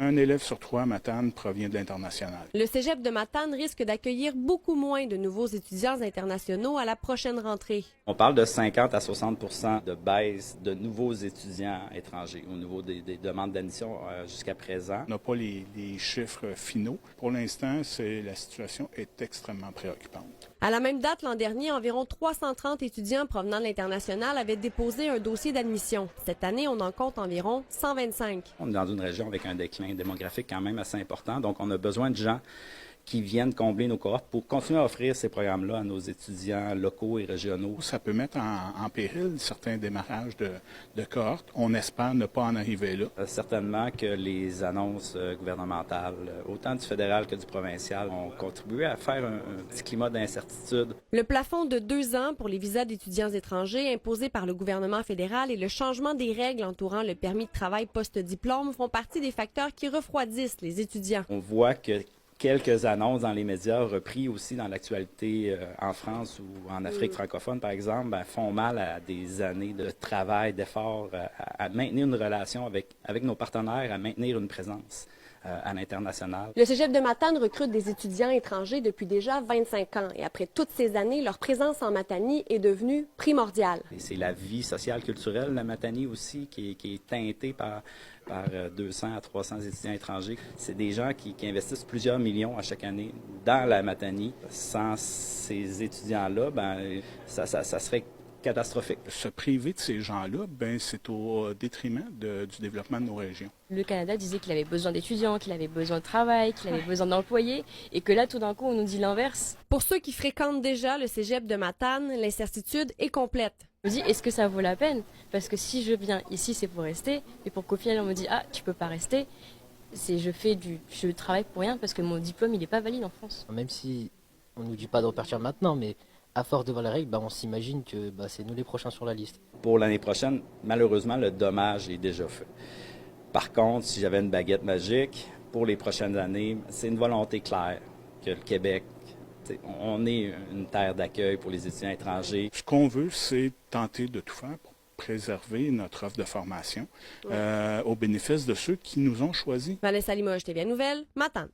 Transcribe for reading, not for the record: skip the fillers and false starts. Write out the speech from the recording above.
Un élève sur 3 à Matane provient de l'international. Le cégep de Matane risque d'accueillir beaucoup moins de nouveaux étudiants internationaux à la prochaine rentrée. On parle de 50 à 60 de baisse de nouveaux étudiants étrangers au niveau des demandes d'admission jusqu'à présent. On n'a pas les chiffres finaux. Pour l'instant, la situation est extrêmement préoccupante. À la même date l'an dernier, environ 330 étudiants provenant de l'international avaient déposé un dossier d'admission. Cette année, on en compte environ 125. On est dans une région avec un déclin démographique quand même assez important, donc on a besoin de gens qui viennent combler nos cohortes pour continuer à offrir ces programmes-là à nos étudiants locaux et régionaux. Ça peut mettre en péril certains démarrages de cohortes. On espère ne pas en arriver là. Certainement que les annonces gouvernementales, autant du fédéral que du provincial, ont contribué à faire un petit climat d'incertitude. Le plafond de 2 ans pour les visas d'étudiants étrangers imposé par le gouvernement fédéral et le changement des règles entourant le permis de travail post-diplôme font partie des facteurs qui refroidissent les étudiants. On voit que quelques annonces dans les médias, repris aussi dans l'actualité en France ou en Afrique francophone, par exemple, font mal à des années de travail, d'efforts, à maintenir une relation avec nos partenaires, à maintenir une présence à l'international. Le cégep de Matane recrute des étudiants étrangers depuis déjà 25 ans et après toutes ces années, leur présence en Matanie est devenue primordiale. C'est la vie sociale, culturelle de la Matanie aussi qui est teintée par 200 à 300 étudiants étrangers. C'est des gens qui investissent plusieurs millions à chaque année dans la Matanie. Sans ces étudiants-là, ça serait catastrophique. Se priver de ces gens-là, c'est au détriment du développement de nos régions. Le Canada disait qu'il avait besoin d'étudiants, qu'il avait besoin de travail, qu'il avait besoin d'employés, et que là, tout d'un coup, on nous dit l'inverse. Pour ceux qui fréquentent déjà le cégep de Matane, l'incertitude est complète. Je me dis, est-ce que ça vaut la peine? Parce que si je viens ici, c'est pour rester, et pour qu'au final, on me dit, ah, tu peux pas rester, je travaille pour rien parce que mon diplôme, il n'est pas valide en France. Même si on nous dit pas de repartir maintenant, mais à force de voir les règles, on s'imagine que c'est nous les prochains sur la liste. Pour l'année prochaine, malheureusement, le dommage est déjà fait. Par contre, si j'avais une baguette magique, pour les prochaines années, c'est une volonté claire que le Québec, on est une terre d'accueil pour les étudiants étrangers. Ce qu'on veut, c'est tenter de tout faire pour préserver notre offre de formation au bénéfice de ceux qui nous ont choisis. Vanessa Limoges, TVA Nouvelles, Matane.